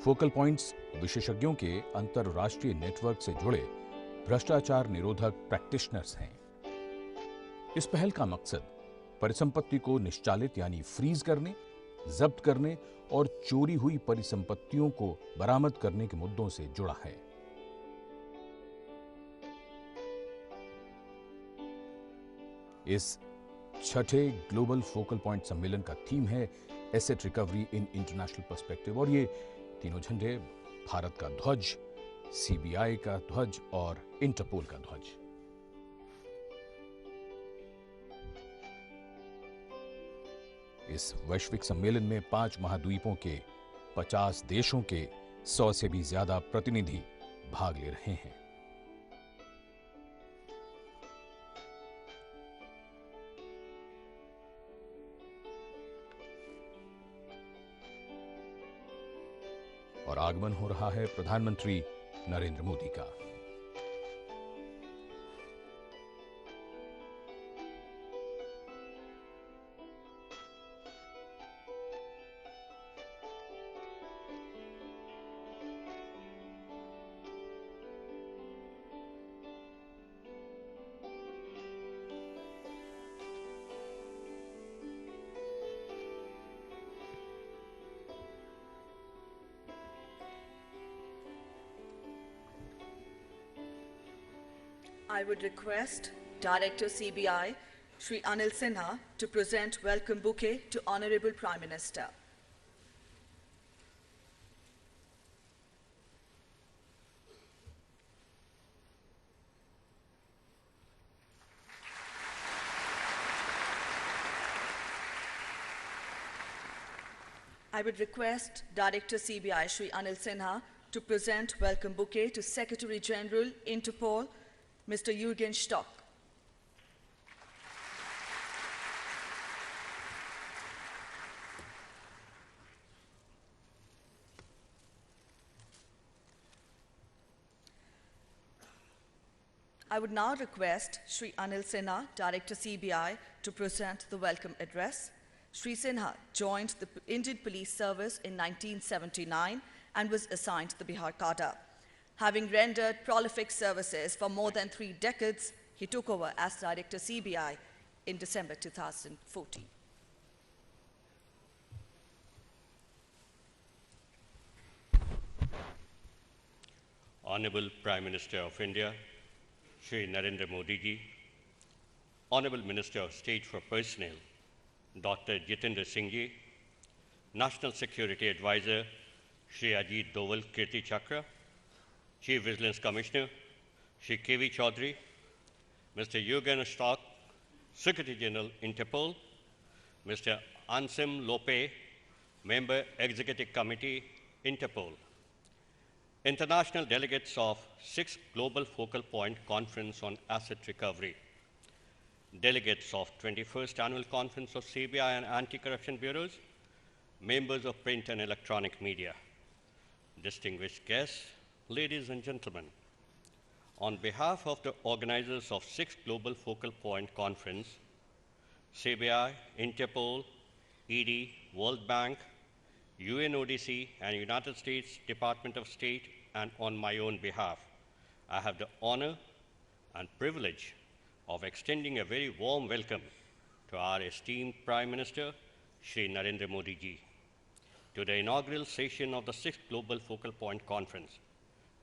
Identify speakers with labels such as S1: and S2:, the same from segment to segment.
S1: Focal points विशेषज्ञों के अंतरराष्ट्रीय नेटवर्क से जुड़े भ्रष्टाचार निरोधक प्रैक्टिशनर्स हैं। इस पहल का मकसद परिसंपत्ति को निश्चालित यानी फ्रीज करने, जब्त करने और चोरी हुई परिसंपत्तियों को बरामद करने के मुद्दों से जुड़ा है। इस छठे ग्लोबल फोकल पॉइंट सम्मेलन का थीम है asset recovery in international perspective और ये तीनों झंडे भारत का ध्वज, सीबीआई का ध्वज और इंटरपोल का ध्वज। इस वैश्विक सम्मेलन में 5 महाद्वीपों के 50 देशों के 100 से भी ज्यादा प्रतिनिधि भाग ले रहे हैं। और आगमन हो रहा है प्रधानमंत्री नरेंद्र मोदी का।
S2: I would request Director CBI, Shri Anil Sinha, to present welcome bouquet to Honorable Prime Minister. I would request Director CBI, Shri Anil Sinha, to present welcome bouquet to Secretary General, Interpol, Mr. Jürgen Stock. I would now request Shri Anil Sinha, Director CBI, to present the welcome address. Shri Sinha joined the Indian Police Service in 1979 and was assigned to the Bihar cadre. Having rendered prolific services for more than 3 decades, he took over as Director CBI in December 2014.
S3: Honorable Prime Minister of India, Shri Narendra Modi ji, Honorable Minister of State for Personnel, Dr. Jitendra Singh ji, National Security Advisor, Shri Ajit Doval Kirti Chakra, Chief Vigilance Commissioner, Shri K.V. Chaudhary, Mr. Jürgen Stock, Secretary General, Interpol, Mr. Anselm Lope, Member, Executive Committee, Interpol, international delegates of 6th Global Focal Point Conference on Asset Recovery, delegates of 21st Annual Conference of CBI and Anti-Corruption Bureaus, members of print and electronic media, distinguished guests, ladies and gentlemen, on behalf of the organizers of 6th Global Focal Point Conference, CBI, Interpol, ED, World Bank, UNODC, and United States Department of State, and on my own behalf, I have the honor and privilege of extending a very warm welcome to our esteemed Prime Minister, Shri Narendra Modi ji, to the inaugural session of the 6th Global Focal Point Conference.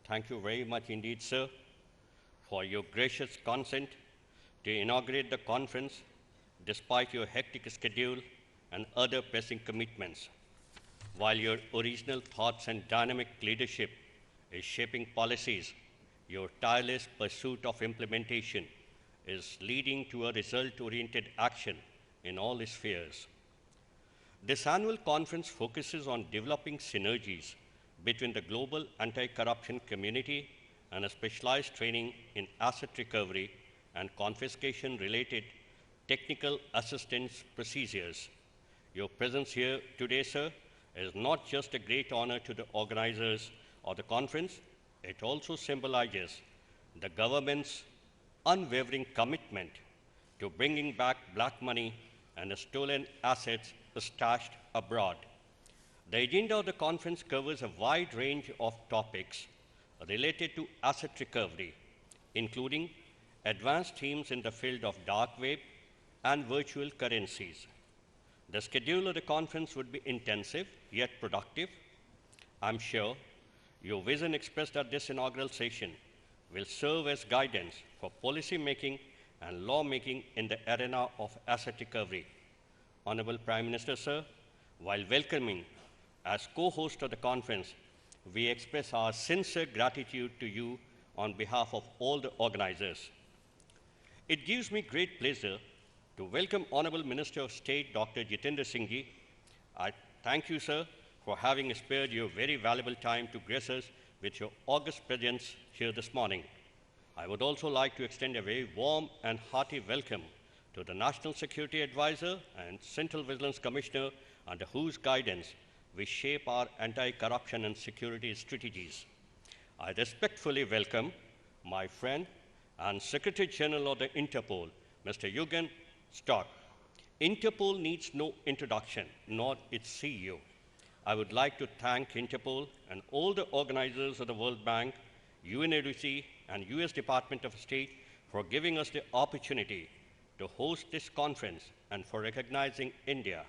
S3: Thank you very much indeed, sir, for your gracious consent to inaugurate the conference despite your hectic schedule and other pressing commitments. While your original thoughts and dynamic leadership is shaping policies, your tireless pursuit of implementation is leading to a result-oriented action in all spheres. This annual conference focuses on developing synergies between the global anti-corruption community and a specialized training in asset recovery and confiscation-related technical assistance procedures. Your presence here today, sir, is not just a great honor to the organizers of the conference, it also symbolizes the government's unwavering commitment to bringing back black money and stolen assets stashed abroad. The agenda of the conference covers a wide range of topics related to asset recovery, including advanced themes in the field of dark web and virtual currencies. The schedule of the conference would be intensive yet productive. I'm sure your vision expressed at this inaugural session will serve as guidance for policy making and lawmaking in the arena of asset recovery. Honorable Prime Minister, sir, while welcoming as co-host of the conference, we express our sincere gratitude to you on behalf of all the organizers. It gives me great pleasure to welcome Honorable Minister of State, Dr. Jitendra Singh. I thank you, sir, for having spared your very valuable time to grace us with your august presence here this morning. I would also like to extend a very warm and hearty welcome to the National Security Advisor and Central Vigilance Commissioner, under whose guidance we shape our anti-corruption and security strategies. I respectfully welcome my friend and Secretary General of the Interpol, Mr. Jürgen Stark. Interpol needs no introduction, nor its CEO. I would like to thank Interpol and all the organizers of the World Bank, UNODC, and US Department of State for giving us the opportunity to host this conference and for recognizing India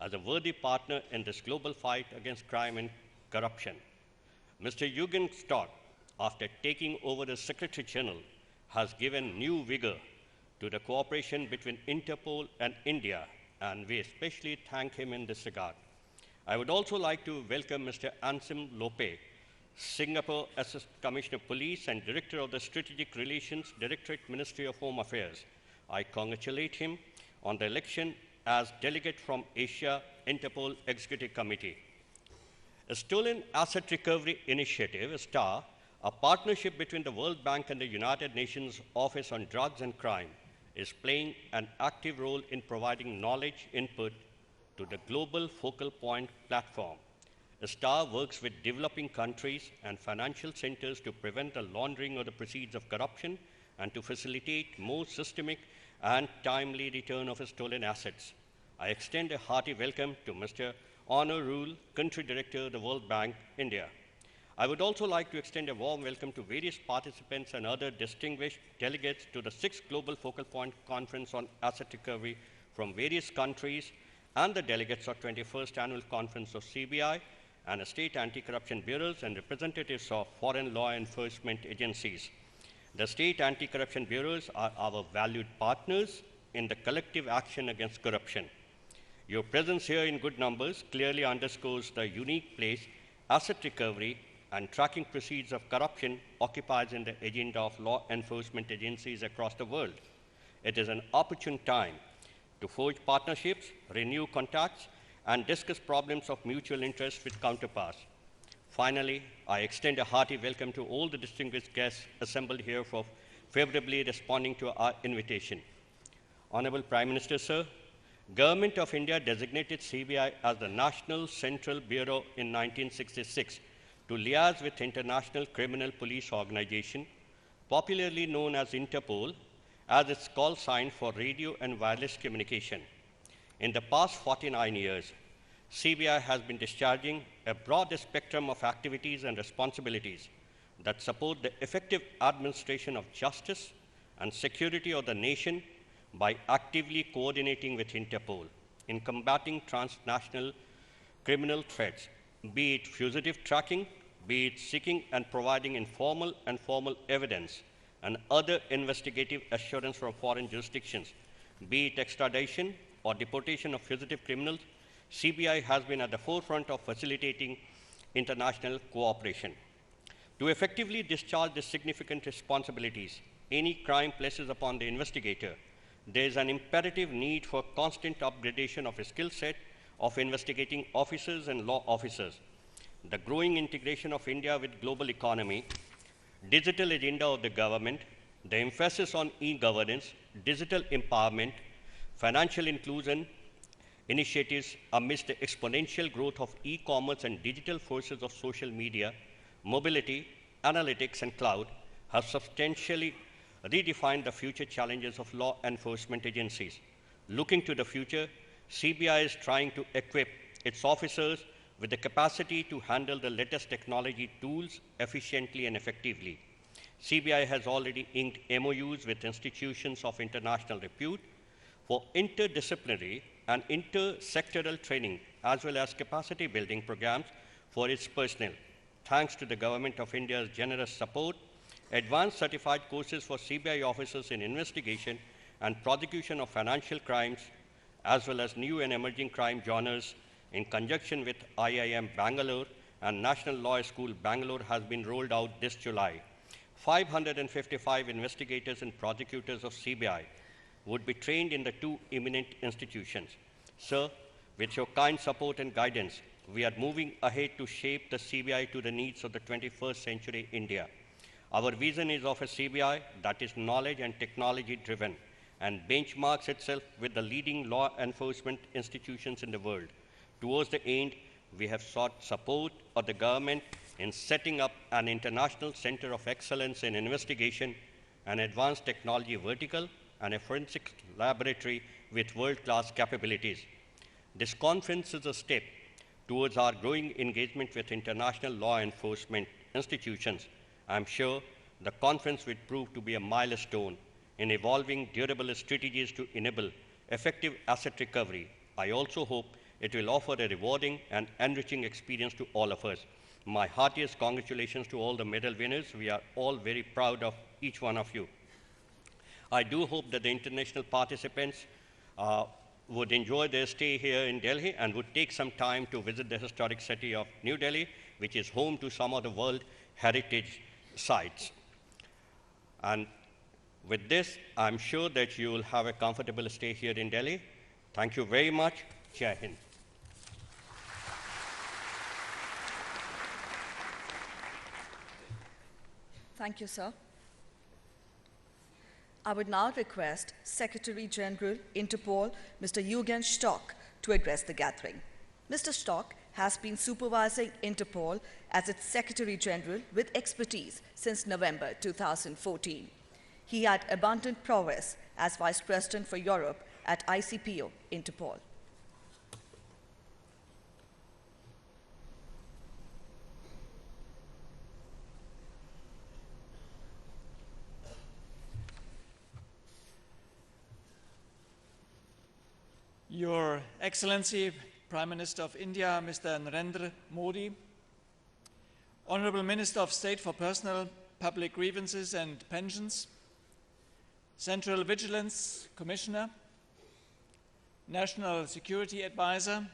S3: as a worthy partner in this global fight against crime and corruption. Mr. Jürgen Stark, after taking over as Secretary General, has given new vigor to the cooperation between Interpol and India, and we especially thank him in this regard. I would also like to welcome Mr. Ansim Lope, Singapore Assistant Commissioner of Police and Director of the Strategic Relations Directorate, Ministry of Home Affairs. I congratulate him on the election as delegate from Asia Interpol Executive Committee. A Stolen Asset Recovery Initiative, STAR, a partnership between the World Bank and the United Nations Office on Drugs and Crime, is playing an active role in providing knowledge input to the Global Focal Point platform. STAR works with developing countries and financial centers to prevent the laundering of the proceeds of corruption and to facilitate more systemic and timely return of stolen assets. I extend a hearty welcome to Mr. Honor Rule, Country Director of the World Bank, India. I would also like to extend a warm welcome to various participants and other distinguished delegates to the 6th Global Focal Point Conference on Asset Recovery from various countries and the delegates of 21st Annual Conference of CBI and state anti-corruption bureaus and representatives of foreign law enforcement agencies. The state anti-corruption bureaus are our valued partners in the collective action against corruption. Your presence here in good numbers clearly underscores the unique place asset recovery and tracking proceeds of corruption occupies in the agenda of law enforcement agencies across the world. It is an opportune time to forge partnerships, renew contacts, and discuss problems of mutual interest with counterparts. Finally, I extend a hearty welcome to all the distinguished guests assembled here for favorably responding to our invitation. Honorable Prime Minister, sir, Government of India designated CBI as the National Central Bureau in 1966 to liaise with International Criminal Police Organization, popularly known as Interpol, as its call sign for radio and wireless communication. In the past 49 years, CBI has been discharging a broad spectrum of activities and responsibilities that support the effective administration of justice and security of the nation by actively coordinating with Interpol in combating transnational criminal threats, be it fugitive tracking, be it seeking and providing informal and formal evidence and other investigative assurance from foreign jurisdictions, be it extradition or deportation of fugitive criminals. CBI has been at the forefront of facilitating international cooperation. To effectively discharge the significant responsibilities any crime places upon the investigator, there is an imperative need for constant upgradation of a skill set of investigating officers and law officers. The growing integration of India with global economy, digital agenda of the government, the emphasis on e-governance, digital empowerment, financial inclusion initiatives amidst the exponential growth of e-commerce and digital forces of social media, mobility, analytics, and cloud have substantially redefined the future challenges of law enforcement agencies. Looking to the future, CBI is trying to equip its officers with the capacity to handle the latest technology tools efficiently and effectively. CBI has already inked MOUs with institutions of international repute for interdisciplinary and intersectoral training, as well as capacity building programs for its personnel. Thanks to the Government of India's generous support, advanced certified courses for CBI officers in investigation and prosecution of financial crimes, as well as new and emerging crime genres, in conjunction with IIM Bangalore and National Law School Bangalore, has been rolled out this July. 555 investigators and prosecutors of CBI would be trained in the two eminent institutions. Sir, with your kind support and guidance, we are moving ahead to shape the CBI to the needs of the 21st century India. Our vision is of a CBI that is knowledge and technology driven and benchmarks itself with the leading law enforcement institutions in the world. Towards the end, we have sought support of the government in setting up an international center of excellence in investigation, an advanced technology vertical, and a forensic laboratory with world-class capabilities. This conference is a step towards our growing engagement with international law enforcement institutions. I'm sure the conference will prove to be a milestone in evolving durable strategies to enable effective asset recovery. I also hope it will offer a rewarding and enriching experience to all of us. My heartiest congratulations to all the medal winners. We are all very proud of each one of you. I do hope that the international participants would enjoy their stay here in Delhi and would take some time to visit the historic city of New Delhi, which is home to some of the World Heritage Sites. And with this, I'm sure that you will have a comfortable stay here in Delhi. Thank you very much. Jai Hind.
S2: Thank you, sir. I would now request Secretary General, Interpol, Mr. Eugen Stock, to address the gathering. Mr. Stock has been supervising Interpol as its Secretary General with expertise since November 2014. He had abundant prowess as Vice President for Europe at ICPO, Interpol.
S4: Your Excellency, Prime Minister of India, Mr. Narendra Modi, Honorable Minister of State for Personnel, Public Grievances and Pensions, Central Vigilance Commissioner, National Security Advisor,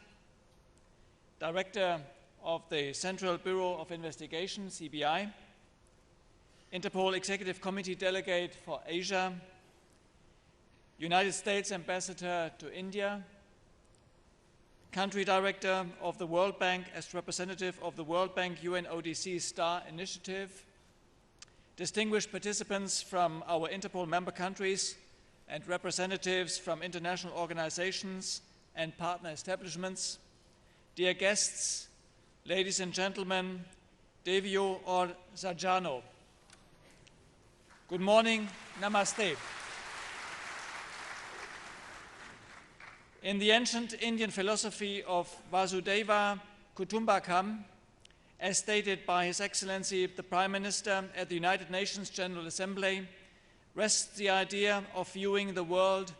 S4: Director of the Central Bureau of Investigation, CBI, Interpol Executive Committee Delegate for Asia, United States Ambassador to India, Country Director of the World Bank as representative of the World Bank UNODC STAR Initiative, distinguished participants from our Interpol member countries and representatives from international organizations and partner establishments, dear guests, ladies and gentlemen, Devio or Sajano. Good morning, Namaste. In the ancient Indian philosophy of Vasudeva Kutumbakam, as stated by His Excellency the Prime Minister at the United Nations General Assembly, rests the idea of viewing the world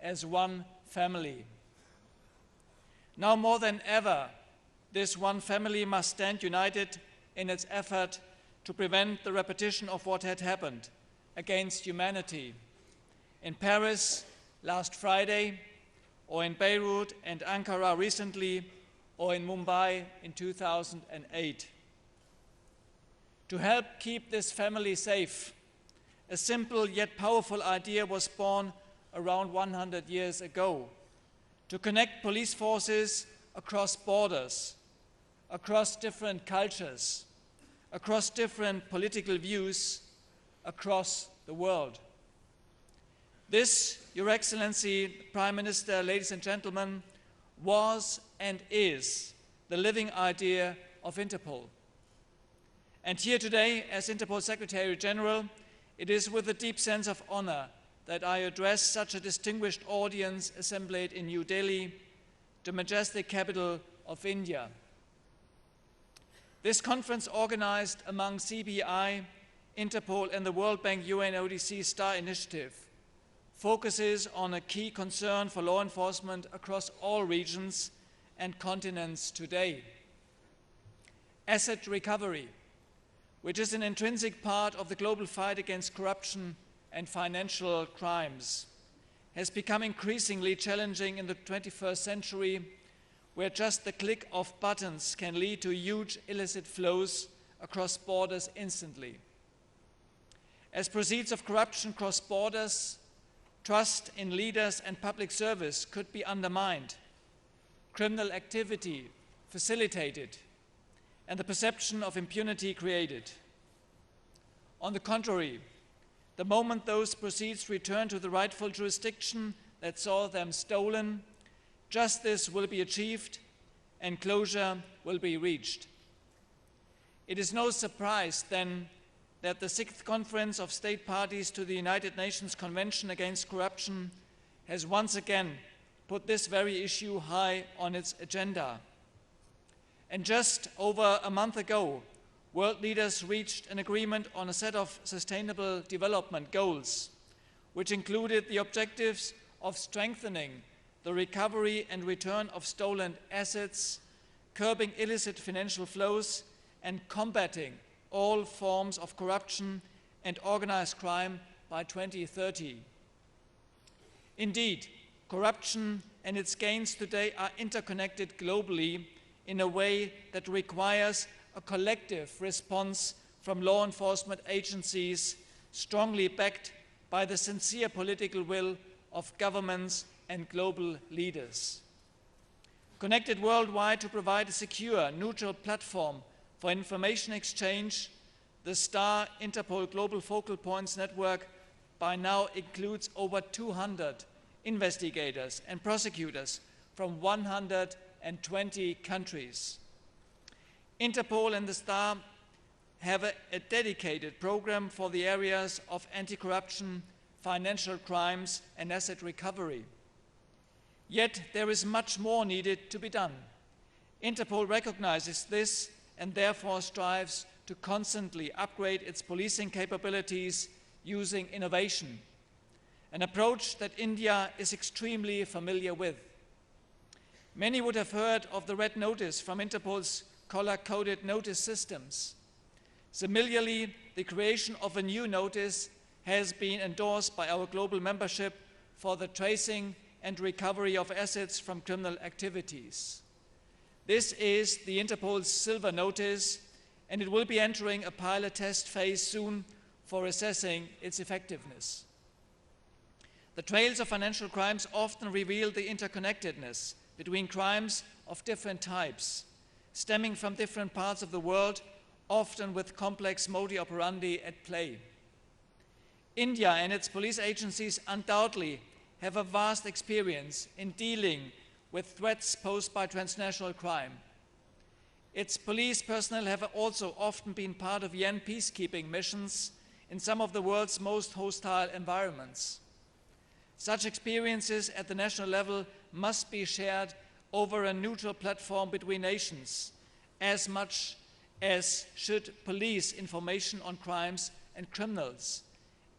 S4: as one family. Now more than ever, this one family must stand united in its effort to prevent the repetition of what had happened against humanity in Paris last Friday, or in Beirut and Ankara recently, or in Mumbai in 2008. To help keep this family safe, a simple yet powerful idea was born around 100 years ago: to connect police forces across borders, across different cultures, across different political views, across the world. This, Your Excellency, Prime Minister, ladies and gentlemen, was and is the living idea of Interpol. And here today, as Interpol Secretary General, it is with a deep sense of honor that I address such a distinguished audience assembled in New Delhi, the majestic capital of India. This conference, organized among CBI, Interpol, and the World Bank UNODC STAR initiative, focuses on a key concern for law enforcement across all regions and continents today: asset recovery, which is an intrinsic part of the global fight against corruption and financial crimes, has become increasingly challenging in the 21st century, where just the click of buttons can lead to huge illicit flows across borders instantly. As proceeds of corruption cross borders, trust in leaders and public service could be undermined, criminal activity facilitated, and the perception of impunity created. On the contrary, the moment those proceeds return to the rightful jurisdiction that saw them stolen, justice will be achieved and closure will be reached. It is no surprise, then, that the 6th Conference of State Parties to the United Nations Convention Against Corruption has once again put this very issue high on its agenda. And just over a month ago, world leaders reached an agreement on a set of sustainable development goals, which included the objectives of strengthening the recovery and return of stolen assets, curbing illicit financial flows, and combating all forms of corruption and organized crime by 2030. Indeed, corruption and its gains today are interconnected globally in a way that requires a collective response from law enforcement agencies, strongly backed by the sincere political will of governments and global leaders. Connected worldwide to provide a secure, neutral platform for information exchange, the STAR Interpol Global Focal Points Network by now includes over 200 investigators and prosecutors from 120 countries. Interpol and the STAR have a dedicated program for the areas of anti-corruption, financial crimes, and asset recovery. Yet there is much more needed to be done. Interpol recognizes this and therefore strives to constantly upgrade its policing capabilities using innovation, an approach that India is extremely familiar with. Many would have heard of the red notice from Interpol's color-coded notice systems. Similarly, the creation of a new notice has been endorsed by our global membership for the tracing and recovery of assets from criminal activities. This is the Interpol's Silver Notice, and it will be entering a pilot test phase soon for assessing its effectiveness. The trails of financial crimes often reveal the interconnectedness between crimes of different types, stemming from different parts of the world, often with complex modi operandi at play. India and its police agencies undoubtedly have a vast experience in dealing with threats posed by transnational crime. Its police personnel have also often been part of UN peacekeeping missions in some of the world's most hostile environments. Such experiences at the national level must be shared over a neutral platform between nations, as much as should police information on crimes and criminals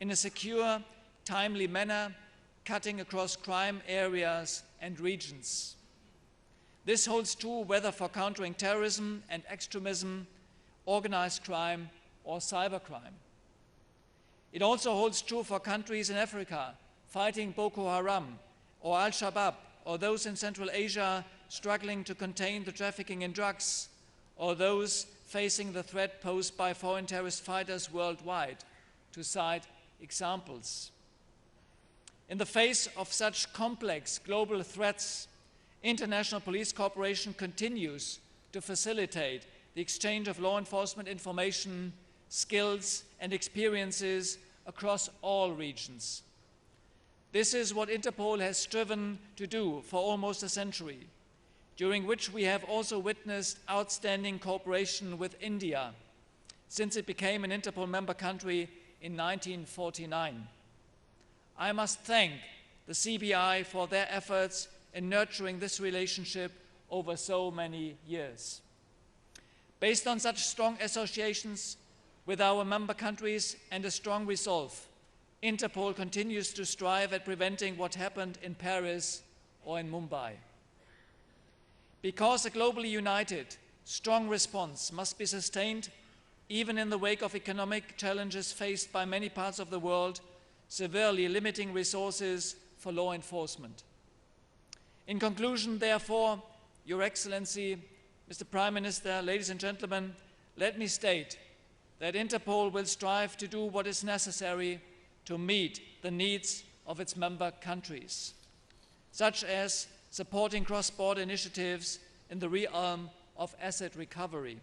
S4: in a secure, timely manner, cutting across crime areas and regions. This holds true whether for countering terrorism and extremism, organized crime, or cybercrime. It also holds true for countries in Africa fighting Boko Haram or Al-Shabaab, or those in Central Asia struggling to contain the trafficking in drugs, or those facing the threat posed by foreign terrorist fighters worldwide, to cite examples. In the face of such complex global threats, international police cooperation continues to facilitate the exchange of law enforcement information, skills, and experiences across all regions. This is what Interpol has striven to do for almost a century, during which we have also witnessed outstanding cooperation with India since it became an Interpol member country in 1949. I must thank the CBI for their efforts in nurturing this relationship over so many years. Based on such strong associations with our member countries and a strong resolve, Interpol continues to strive at preventing what happened in Paris or in Mumbai. Because a globally united, strong response must be sustained even in the wake of economic challenges faced by many parts of the world, severely limiting resources for law enforcement. In conclusion, therefore, Your Excellency, Mr. Prime Minister, ladies and gentlemen, let me state that Interpol will strive to do what is necessary to meet the needs of its member countries, such as supporting cross-border initiatives in the realm of asset recovery.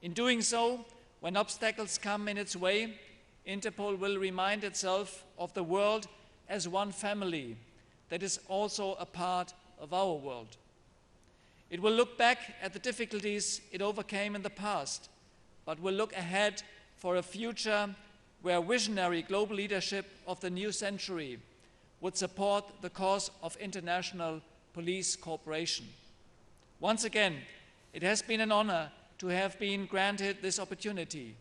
S4: In doing so, when obstacles come in its way, Interpol will remind itself of the world as one family that is also a part of our world. It will look back at the difficulties it overcame in the past, but will look ahead for a future where visionary global leadership of the new century would support the cause of international police cooperation. Once again, it has been an honor to have been granted this opportunity.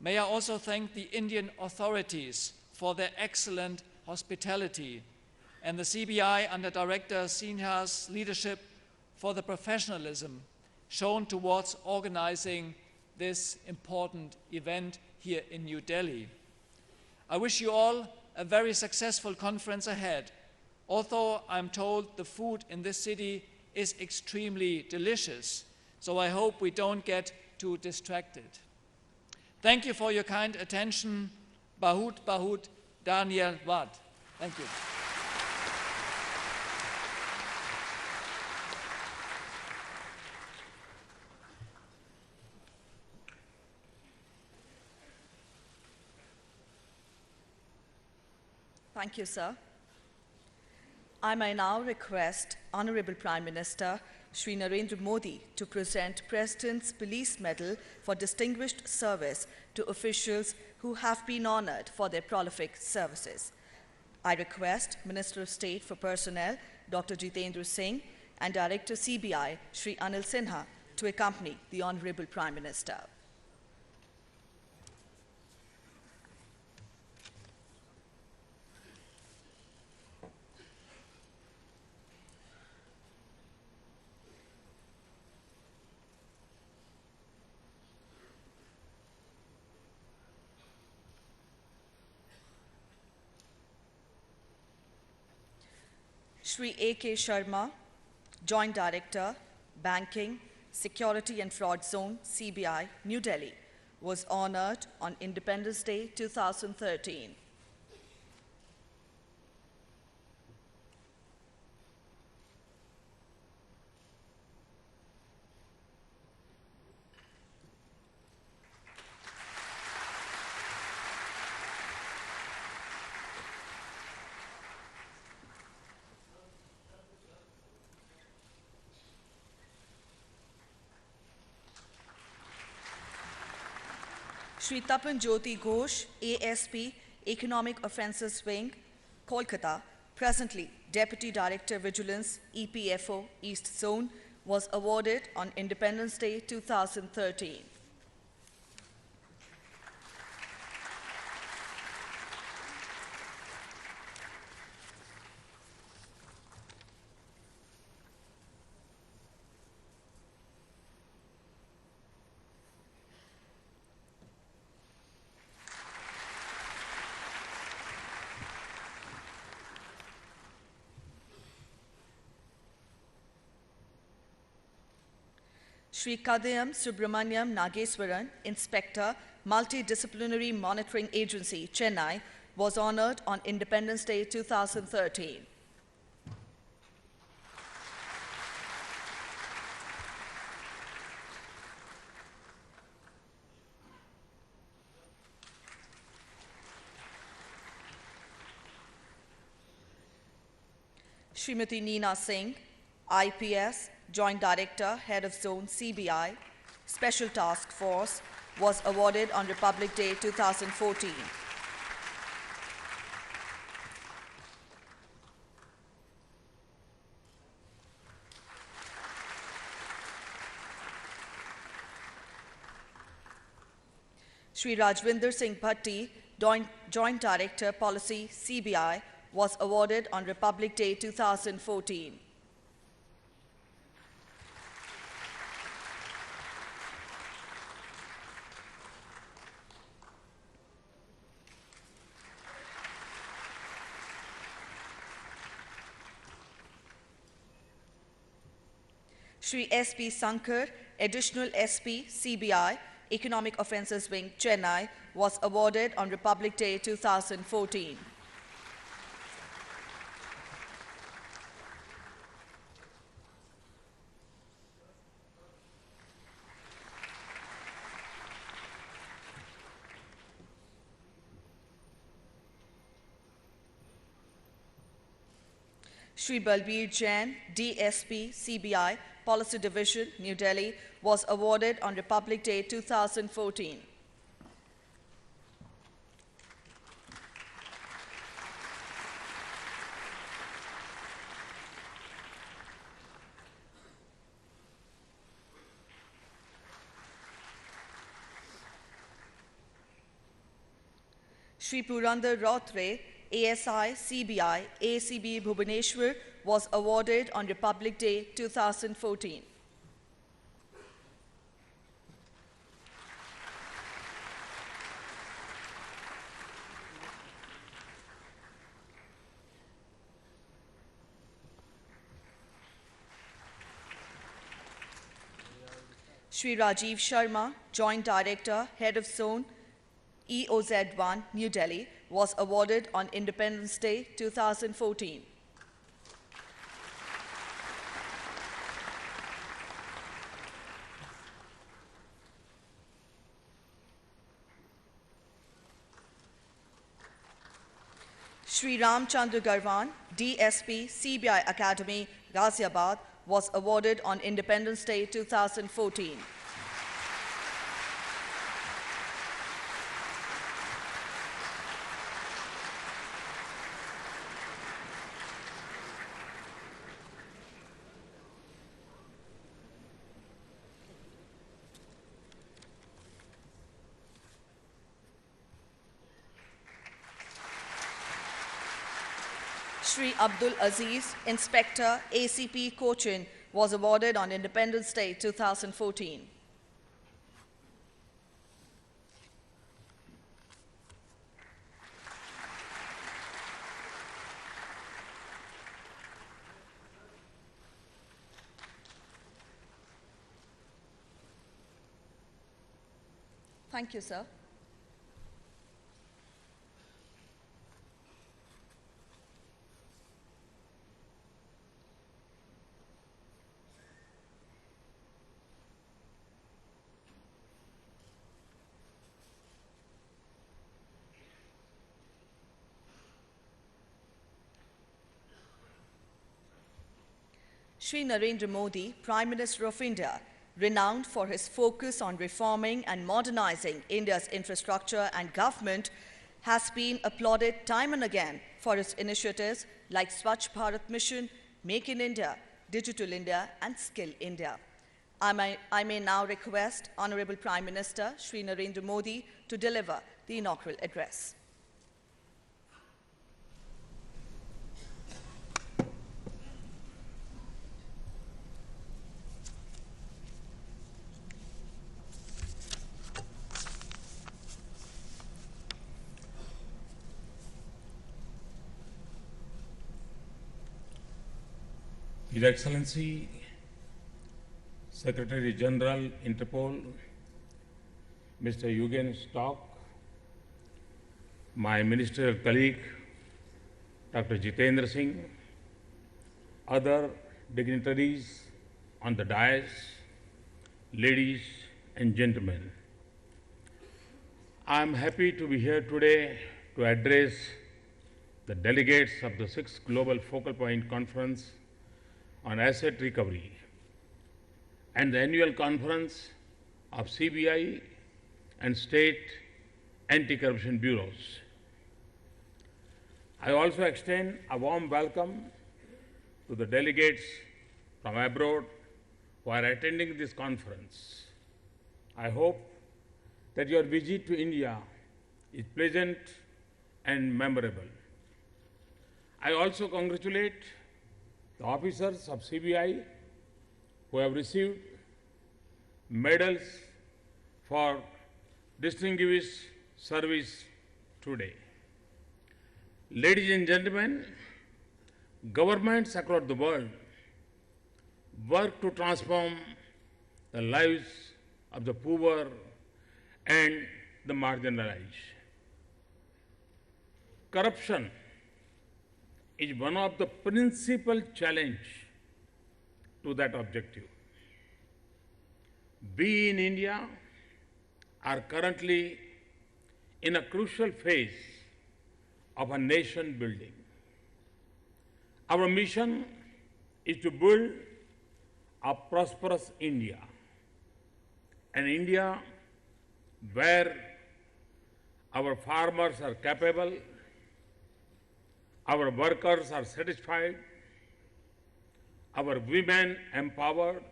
S4: May I also thank the Indian authorities for their excellent hospitality and the CBI under Director Sinha's leadership for the professionalism shown towards organizing this important event here in New Delhi. I wish you all a very successful conference ahead, although I'm told the food in this city is extremely delicious, so I hope we don't get too distracted. Thank you for your kind attention. Bahut Bahut Daniel Wad. Thank you.
S2: Thank you, sir. I may now request Honorable Prime Minister Shri Narendra Modi to present President's Police Medal for Distinguished Service to officials who have been honored for their prolific services. I request Minister of State for Personnel, Dr. Jitendra Singh, and Director CBI, Shri Anil Sinha, to accompany the Honorable Prime Minister. Shri A.K. Sharma, Joint Director, Banking, Security and Fraud Zone, CBI, New Delhi, was honored on Independence Day 2013. Shri Tapan Jyoti Ghosh, ASP, Economic Offences Wing, Kolkata, presently Deputy Director Vigilance, EPFO, East Zone, was awarded on Independence Day 2013. Shri Kadayam Subramaniam Nageswaran, Inspector, Multidisciplinary Monitoring Agency, Chennai, was honored on Independence Day 2013. Srimati Neena Singh, IPS, Joint Director, Head of Zone, CBI, Special Task Force, was awarded on Republic Day 2014. Shri Rajvinder Singh Bhatti, Joint Director Policy, CBI, was awarded on Republic Day 2014. Shri S.P. Sankar, Additional SP, CBI, Economic Offences Wing, Chennai, was awarded on Republic Day 2014. Shri Balbir Jain, DSP, CBI, Policy Division, New Delhi, was awarded on Republic Day 2014. Shri Purandar Rothre, ASI, CBI, ACB Bhubaneswar, was awarded on Republic Day 2014. Shri Rajiv Sharma, Joint Director, Head of Zone, EOZ1, New Delhi, was awarded on Independence Day 2014. Shri Ramchandra Garvan, DSP, CBI Academy, Ghaziabad, was awarded on Independence Day 2014. Shri Abdul Aziz, Inspector, ACP, Cochin, was awarded on Independence Day 2014. Thank you, sir. Shri Narendra Modi, Prime Minister of India, renowned for his focus on reforming and modernizing India's infrastructure and government, has been applauded time and again for his initiatives like Swachh Bharat Mission, Make in India, Digital India, and Skill India. I may now request Honorable Prime Minister Shri Narendra Modi to deliver the inaugural address.
S5: His Excellency, Secretary General, Interpol, Mr. Eugen Stock, my ministerial colleague, Dr. Jitendra Singh, other dignitaries on the dais, ladies and gentlemen. I am happy to be here today to address the delegates of the 6th Global Focal Point Conference on Asset Recovery and the annual conference of CBI and state anti-corruption bureaus. I also extend a warm welcome to the delegates from abroad who are attending this conference. I hope that your visit to India is pleasant and memorable. I also congratulate the officers of CBI who have received medals for distinguished service today. Ladies and gentlemen, governments across the world work to transform the lives of the poor and the marginalized. Corruption is one of the principal challenges to that objective. We in India are currently in a crucial phase of a nation building. Our mission is to build a prosperous India, an India where our farmers are capable, our workers are satisfied, our women empowered,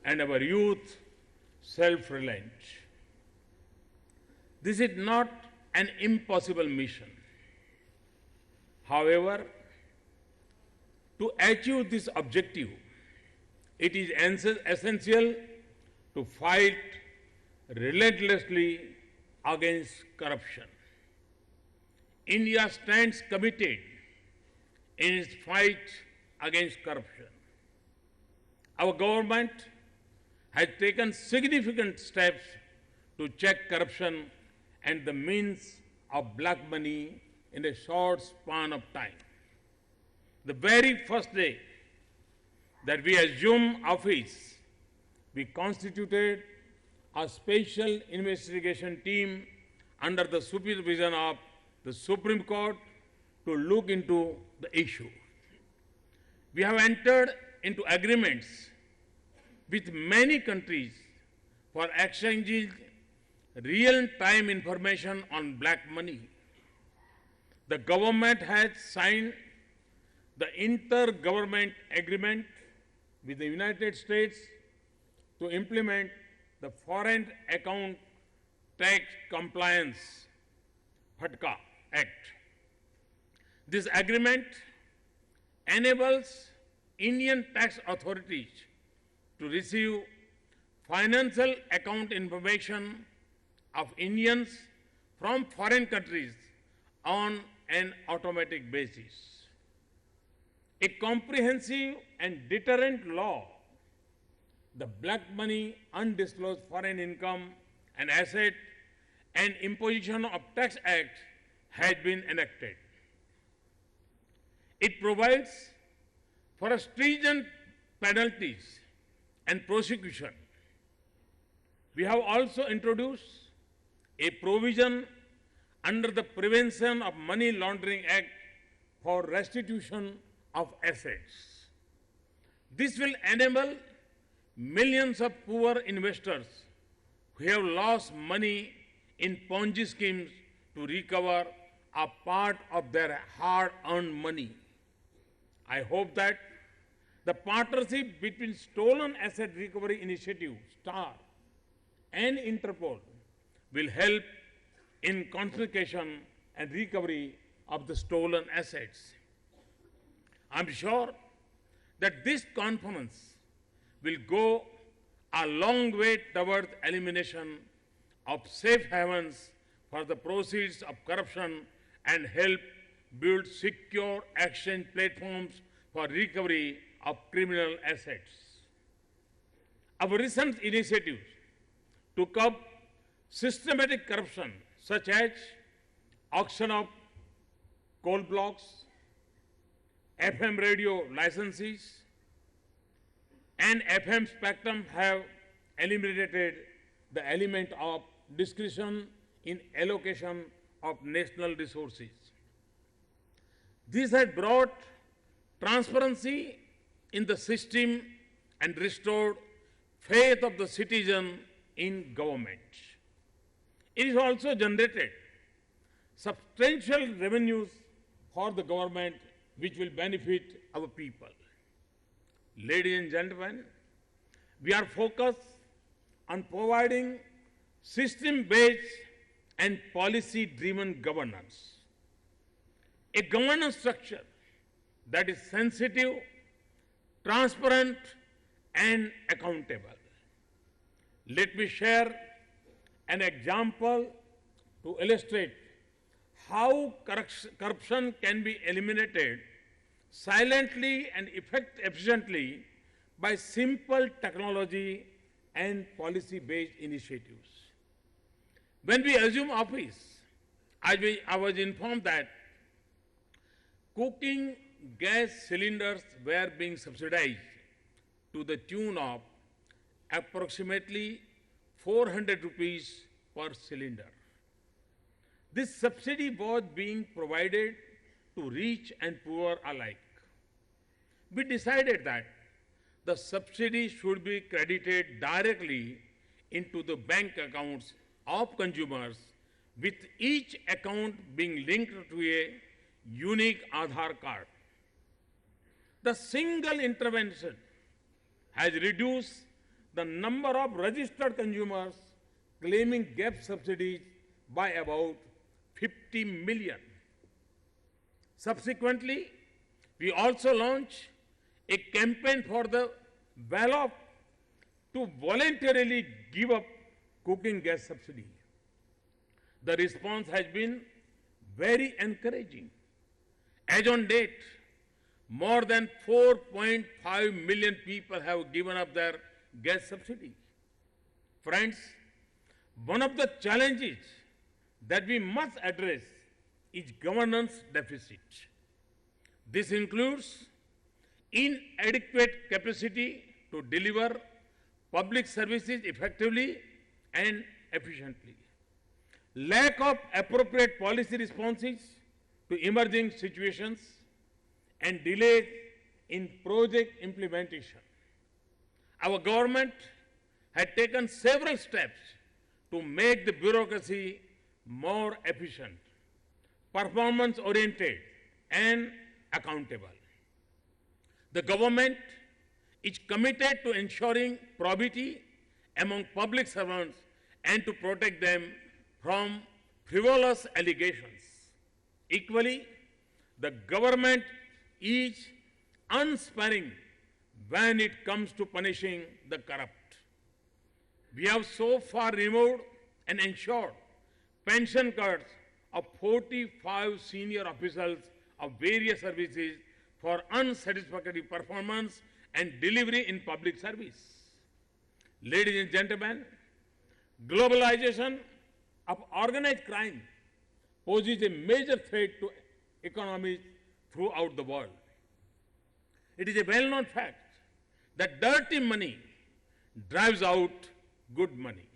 S5: and our youth self-reliant. This is not an impossible mission. However, to achieve this objective, it is essential to fight relentlessly against corruption. India stands committed in its fight against corruption. Our government has taken significant steps to check corruption and the means of black money in a short span of time. The very first day that we assumed office, we constituted a special investigation team under the supervision of the Supreme Court to look into the issue. We have entered into agreements with many countries for exchanging real-time information on black money. The government has signed the intergovernment agreement with the United States to implement the Foreign Account Tax Compliance (FATCA) Act. This agreement enables Indian tax authorities to receive financial account information of Indians from foreign countries on an automatic basis. A comprehensive and deterrent law, the Black Money, Undisclosed Foreign Income and Asset and Imposition of Tax Act, has been enacted. It provides for stringent penalties and prosecution. We have also introduced a provision under the Prevention of Money Laundering Act for restitution of assets. This will enable millions of poor investors who have lost money in Ponzi schemes to recover a part of their hard-earned money. I hope that the partnership between Stolen Asset Recovery Initiative, STAR, and Interpol will help in confiscation and recovery of the stolen assets. I'm sure that this conference will go a long way towards elimination of safe havens for the proceeds of corruption and help build secure exchange platforms for recovery of criminal assets. Our recent initiatives to curb systematic corruption, such as auction of coal blocks, FM radio licenses, and FM spectrum, have eliminated the element of discretion in allocation of national resources. This has brought transparency in the system and restored faith of the citizen in government. It has also generated substantial revenues for the government which will benefit our people. Ladies and gentlemen, we are focused on providing system-based and policy-driven governance. A governance structure that is sensitive, transparent, and accountable. Let me share an example to illustrate how corruption can be eliminated silently and efficiently by simple technology and policy-based initiatives. When we assumed office, I was informed that cooking gas cylinders were being subsidized to the tune of approximately 400 rupees per cylinder. This subsidy was being provided to rich and poor alike. We decided that the subsidy should be credited directly into the bank accounts of consumers, with each account being linked to a unique Aadhaar card. The single intervention has reduced the number of registered consumers claiming gas subsidies by about 50 million. Subsequently, we also launched a campaign for the well-off to voluntarily give up cooking gas subsidy. The response has been very encouraging. As on date, more than 4.5 million people have given up their gas subsidy. Friends, one of the challenges that we must address is governance deficit. This includes inadequate capacity to deliver public services effectively and efficiently, lack of appropriate policy responses to emerging situations, and delays in project implementation. Our government had taken several steps to make the bureaucracy more efficient, performance-oriented, and accountable. The government is committed to ensuring probity among public servants and to protect them from frivolous allegations. Equally, the government is unsparing when it comes to punishing the corrupt. We have so far removed and ensured pension cuts of 45 senior officials of various services for unsatisfactory performance and delivery in public service. Ladies and gentlemen, globalization of organized crime poses a major threat to economies throughout the world. It is a well-known fact that dirty money drives out good money.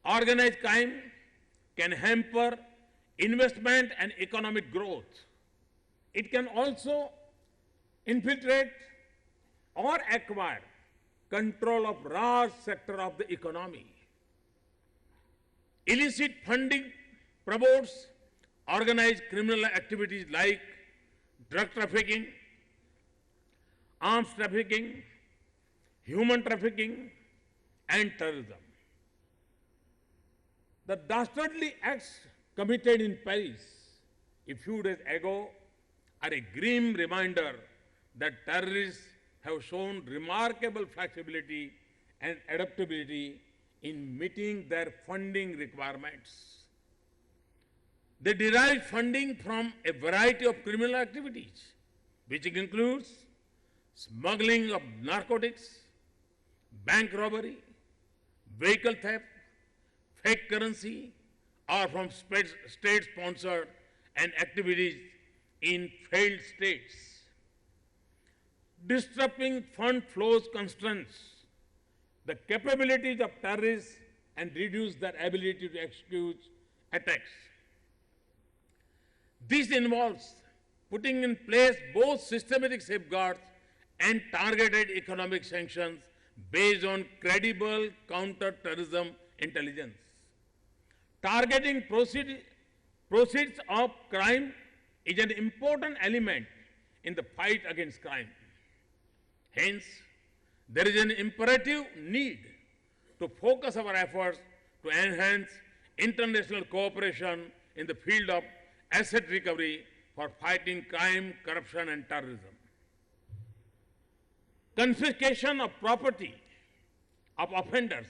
S5: Organized crime can hamper investment and economic growth. It can also infiltrate or acquire control of large sector of the economy. Illicit funding promotes organized criminal activities like drug trafficking, arms trafficking, human trafficking, and terrorism. The dastardly acts committed in Paris a few days ago are a grim reminder that terrorists have shown remarkable flexibility and adaptability in meeting their funding requirements. They derive funding from a variety of criminal activities, which includes smuggling of narcotics, bank robbery, vehicle theft, fake currency, or from state-sponsored and activities in failed states. Disrupting fund flows constraints the capabilities of terrorists and reduce their ability to execute attacks. This involves putting in place both systematic safeguards and targeted economic sanctions based on credible counter-terrorism intelligence. Targeting proceeds of crime is an important element in the fight against crime. Hence, there is an imperative need to focus our efforts to enhance international cooperation in the field of asset recovery for fighting crime, corruption, and terrorism. Confiscation of property of offenders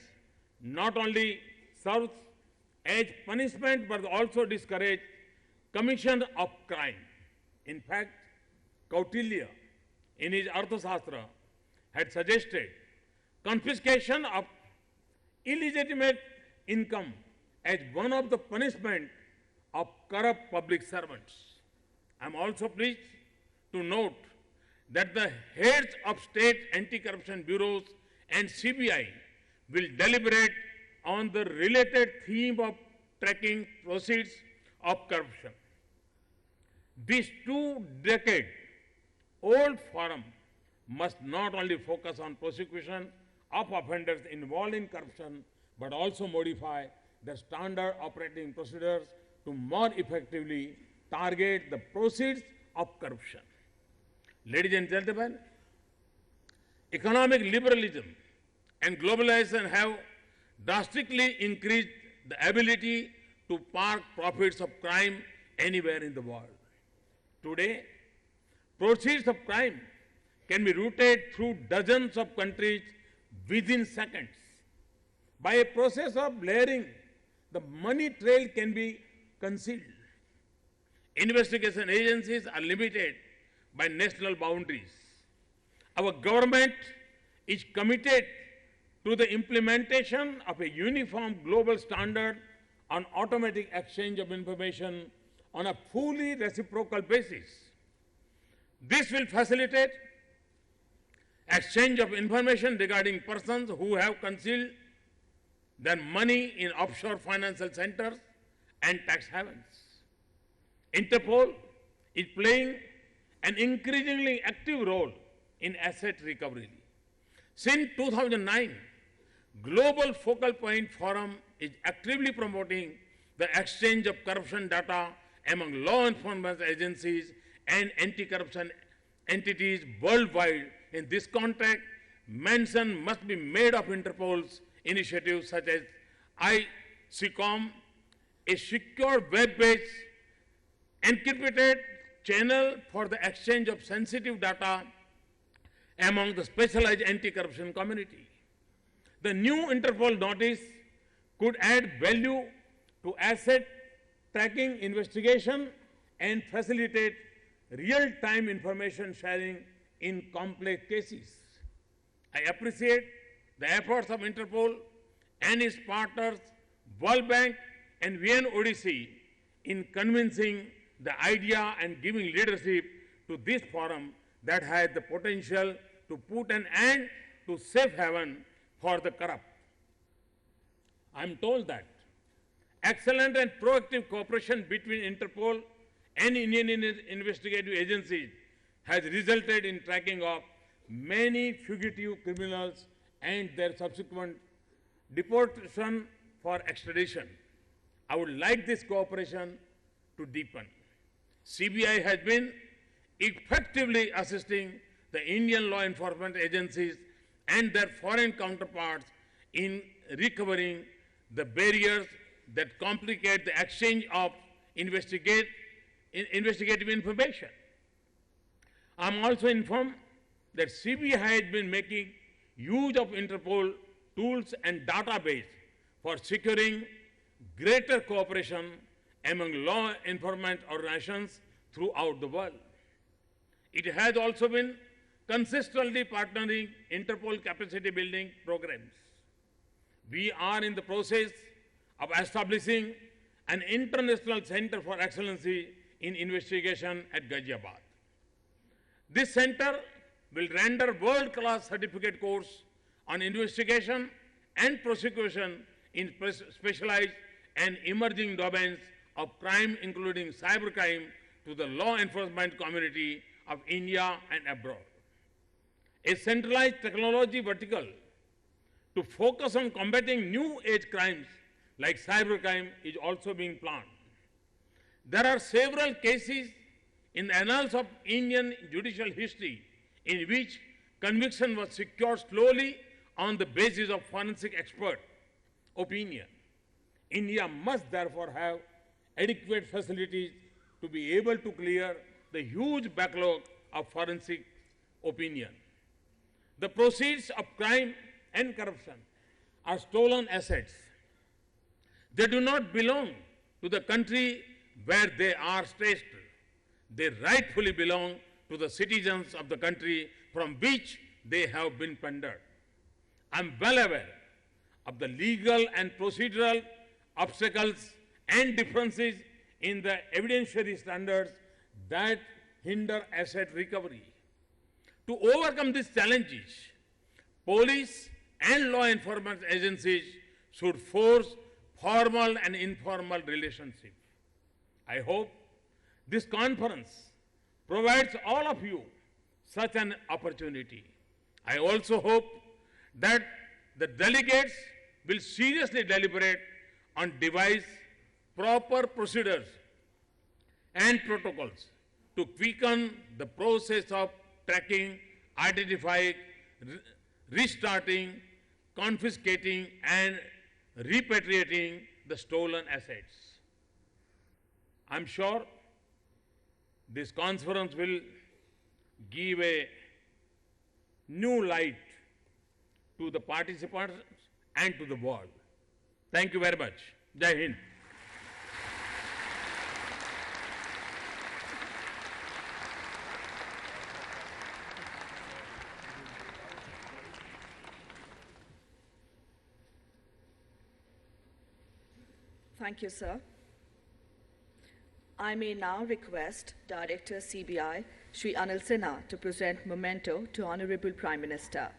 S5: not only serves as punishment but also discourage commission of crime. In fact, Kautilya, in his Arthashastra, had suggested confiscation of illegitimate income as one of the punishment of corrupt public servants. I am also pleased to note that the heads of state anti-corruption bureaus and CBI will deliberate on the related theme of tracking proceeds of corruption. This 2-decade-old forum must not only focus on prosecution of offenders involved in corruption, but also modify the standard operating procedures to more effectively target the proceeds of corruption. Ladies and gentlemen, economic liberalism and globalization have drastically increased the ability to park profits of crime anywhere in the world. Today, proceeds of crime can be routed through dozens of countries within seconds. By a process of layering, the money trail can be concealed. Investigation agencies are limited by national boundaries. Our government is committed to the implementation of a uniform global standard on automatic exchange of information on a fully reciprocal basis. This will facilitate exchange of information regarding persons who have concealed their money in offshore financial centers and tax havens. Interpol is playing an increasingly active role in asset recovery. Since 2009, Global Focal Point Forum is actively promoting the exchange of corruption data among law enforcement agencies and anti-corruption entities worldwide. In this context, mention must be made of Interpol's initiatives such as ICOM, a secure web-based encrypted channel for the exchange of sensitive data among the specialized anti-corruption community. The new Interpol notice could add value to asset tracking investigation and facilitate real-time information sharing in complex cases. I appreciate the efforts of Interpol and its partners, World Bank and VN Odyssey, in convincing the idea and giving leadership to this forum that has the potential to put an end to safe haven for the corrupt. I am told that excellent and proactive cooperation between Interpol and Indian investigative agencies has resulted in tracking of many fugitive criminals and their subsequent deportation for extradition. I would like this cooperation to deepen. CBI has been effectively assisting the Indian law enforcement agencies and their foreign counterparts in recovering the barriers that complicate the exchange of investigative information. I am also informed that CBI has been making use of Interpol tools and database for securing greater cooperation among law enforcement organizations throughout the world. It has also been consistently partnering Interpol capacity building programs. We are in the process of establishing an international center for excellency in investigation at Ghaziabad. This center will render world-class certificate course on investigation and prosecution in specialized and emerging domains of crime, including cybercrime, to the law enforcement community of India and abroad. A centralized technology vertical to focus on combating new age crimes like cybercrime is also being planned. There are several cases in the annals of Indian judicial history in which conviction was secured slowly on the basis of forensic expert opinion. India must therefore have adequate facilities to be able to clear the huge backlog of forensic opinion. The proceeds of crime and corruption are stolen assets. They do not belong to the country where they are stashed. They rightfully belong to the citizens of the country from which they have been plundered. I am well aware of the legal and procedural obstacles and differences in the evidentiary standards that hinder asset recovery. To overcome these challenges, police and law enforcement agencies should forge formal and informal relationships. I hope this conference provides all of you such an opportunity. I also hope that the delegates will seriously deliberate on devise proper procedures and protocols to quicken the process of tracking, identifying, restarting, confiscating, and repatriating the stolen assets. I'm sure this conference will give a new light to the participants and to the world. Thank you very much. Jai Hind.
S2: Thank you, sir. I may now request Director CBI, Shri Anil Sinha, to present memento to Honorable Prime Minister.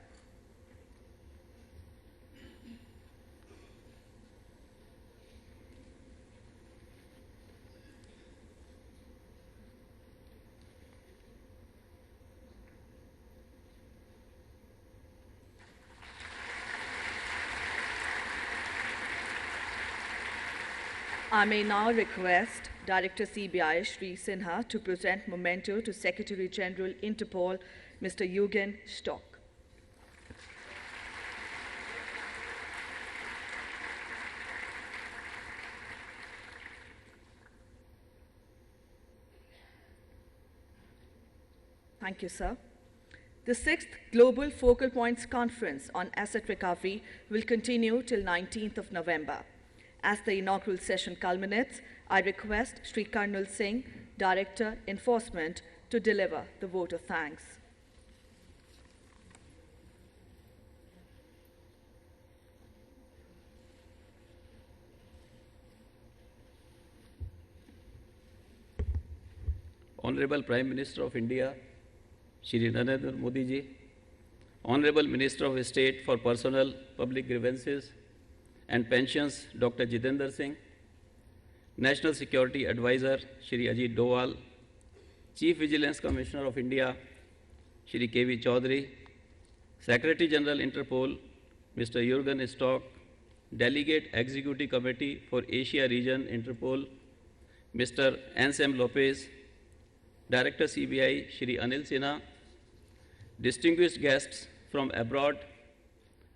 S2: I may now request Director CBI Shri Sinha to present memento to Secretary General Interpol, Mr. Eugen Stock. Thank you, sir. The 6th Global Focal Points Conference on Asset Recovery will continue till 19th of November. As the inaugural session culminates, I request Shri Karnal Singh, Director, Enforcement, to deliver the vote of thanks.
S6: Honorable Prime Minister of India, Shri Narendra Modi ji, Honorable Minister of State for Personal Public Grievances and Pensions, Dr. Jitendra Singh, National Security Advisor, Shri Ajit Doval, Chief Vigilance Commissioner of India, Shri K.V. Chaudhary, Secretary General Interpol, Mr. Jürgen Stock, Delegate Executive Committee for Asia Region Interpol, Mr. Ansem Lopez, Director CBI, Shri Anil Sinha, distinguished guests from abroad,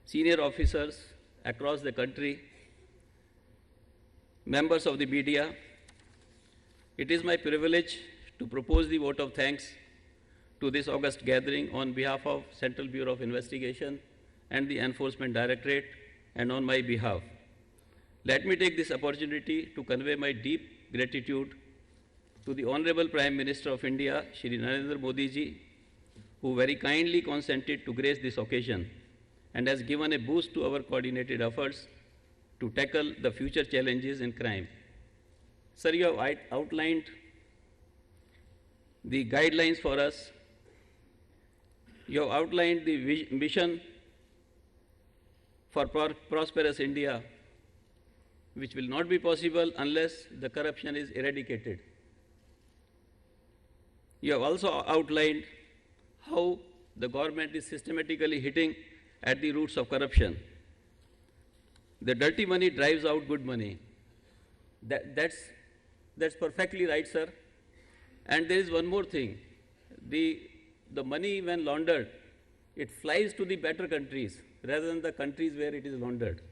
S6: senior officers across the country, members of the media, it is my privilege to propose the vote of thanks to this august gathering on behalf of Central Bureau of Investigation and the Enforcement Directorate and on my behalf. Let me take this opportunity to convey my deep gratitude to the Honorable Prime Minister of India, Shri Narendra Modi ji, who very kindly consented to grace this occasion and has given a boost to our coordinated efforts to tackle the future challenges in crime. Sir, you have outlined the guidelines for us. You have outlined the mission for prosperous India, which will not be possible unless the corruption is eradicated. You have also outlined how the government is systematically hitting at the roots of corruption. The dirty money drives out good money. That's perfectly right, sir. And there is one more thing. The money, when laundered, it flies to the better countries rather than the countries where it is laundered.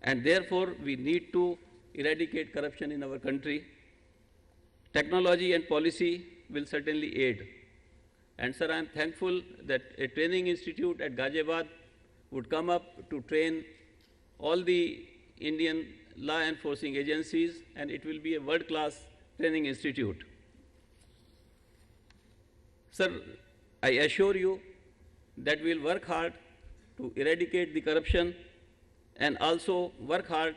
S6: and therefore we need to eradicate corruption in our country. Technology and policy will certainly aid. And sir, I am thankful that a training institute at Ghaziabad would come up to train all the Indian law enforcing agencies, and it will be a world-class training institute. Sir, I assure you that we will work hard to eradicate the corruption and also work hard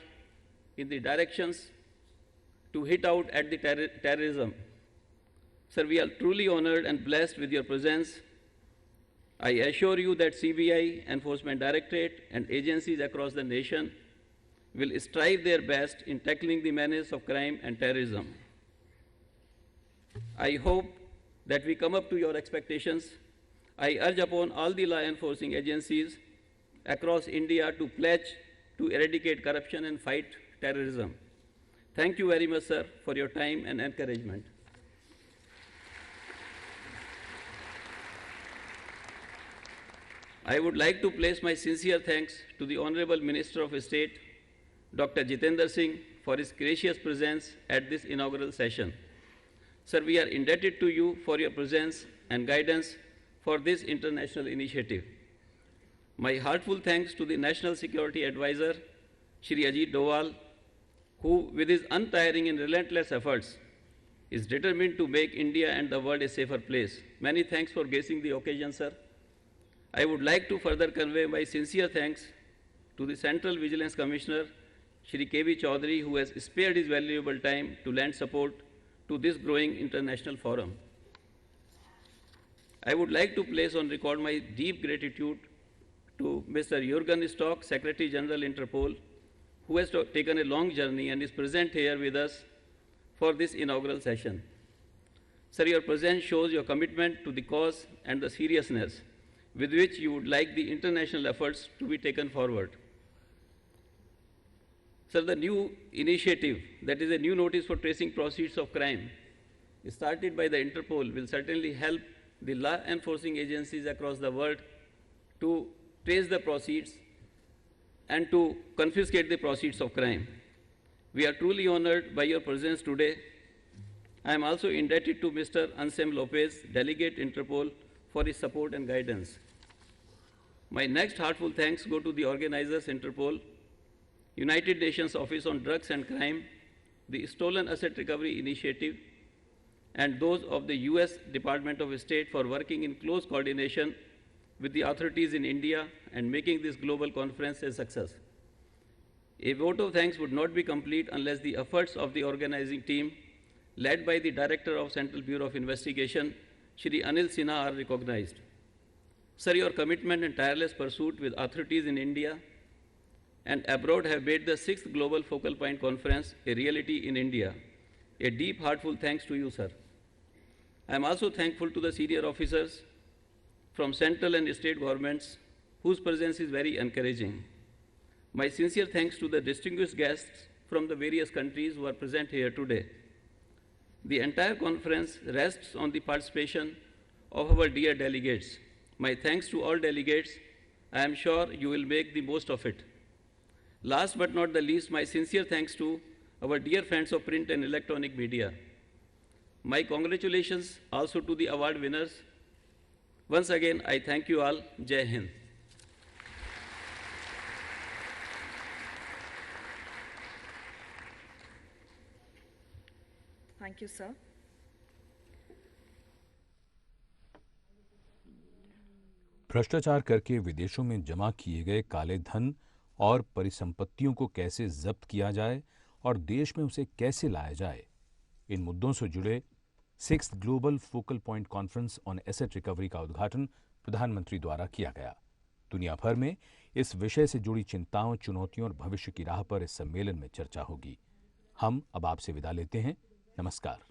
S6: in the directions to hit out at the terrorism. Sir, we are truly honored and blessed with your presence. I assure you that CBI, Enforcement Directorate, and agencies across the nation will strive their best in tackling the menace of crime and terrorism. I hope that we come up to your expectations. I urge upon all the law enforcing agencies across India to pledge to eradicate corruption and fight terrorism. Thank you very much, sir, for your time and encouragement. I would like to place my sincere thanks to the Honorable Minister of State, Dr. Jitendra Singh, for his gracious presence at this inaugural session. Sir, we are indebted to you for your presence and guidance for this international initiative. My heartfelt thanks to the National Security Advisor, Shri Ajit Doval, who, with his untiring and relentless efforts, is determined to make India and the world a safer place. Many thanks for gracing the occasion, sir. I would like to further convey my sincere thanks to the Central Vigilance Commissioner, Shri K.V. Chaudhary, who has spared his valuable time to lend support to this growing international forum. I would like to place on record my deep gratitude to Mr. Jürgen Stock, Secretary General Interpol, who has taken a long journey and is present here with us for this inaugural session. Sir, your presence shows your commitment to the cause and the seriousness with which you would like the international efforts to be taken forward. Sir, the new initiative, that is a new notice for tracing proceeds of crime, started by the Interpol, will certainly help the law enforcing agencies across the world to trace the proceeds and to confiscate the proceeds of crime. We are truly honored by your presence today. I am also indebted to Mr. Ansem Lopez, Delegate Interpol, for his support and guidance. My next heartfelt thanks go to the organizers Interpol, United Nations Office on Drugs and Crime, the Stolen Asset Recovery Initiative, and those of the US Department of State for working in close coordination with the authorities in India and making this global conference a success. A vote of thanks would not be complete unless the efforts of the organizing team, led by the Director of Central Bureau of Investigation, Shri Anil Sinha, are recognized. Sir, your commitment and tireless pursuit with authorities in India and abroad have made the 6th Global Focal Point Conference a reality in India. A deep, heartfelt thanks to you, sir. I am also thankful to the senior officers from central and state governments whose presence is very encouraging. My sincere thanks to the distinguished guests from the various countries who are present here today. The entire conference rests on the participation of our dear delegates. My thanks to all delegates. I am sure you will make the most of it. Last but not the least, my sincere thanks to our dear friends of print and electronic media. My congratulations also to the award winners. Once again, I thank you all. Jai Hind.
S2: Thank you, sir.
S1: भ्रष्टाचार करके विदेशों में जमा किए गए काले धन और परिसंपत्तियों को कैसे जब्त किया जाए और देश में उसे कैसे लाया जाए, इन मुद्दों से जुड़े 6th global focal point conference on asset recovery का उद्घाटन प्रधानमंत्री द्वारा किया गया। दुनिया भर में इस विषय से जुड़ी चिंताओं, चुनौतियों और भविष्य की राह पर इस सम्मेलन में चर्चा होगी। हम अब आपसे विदा लेते हैं। नमस्कार।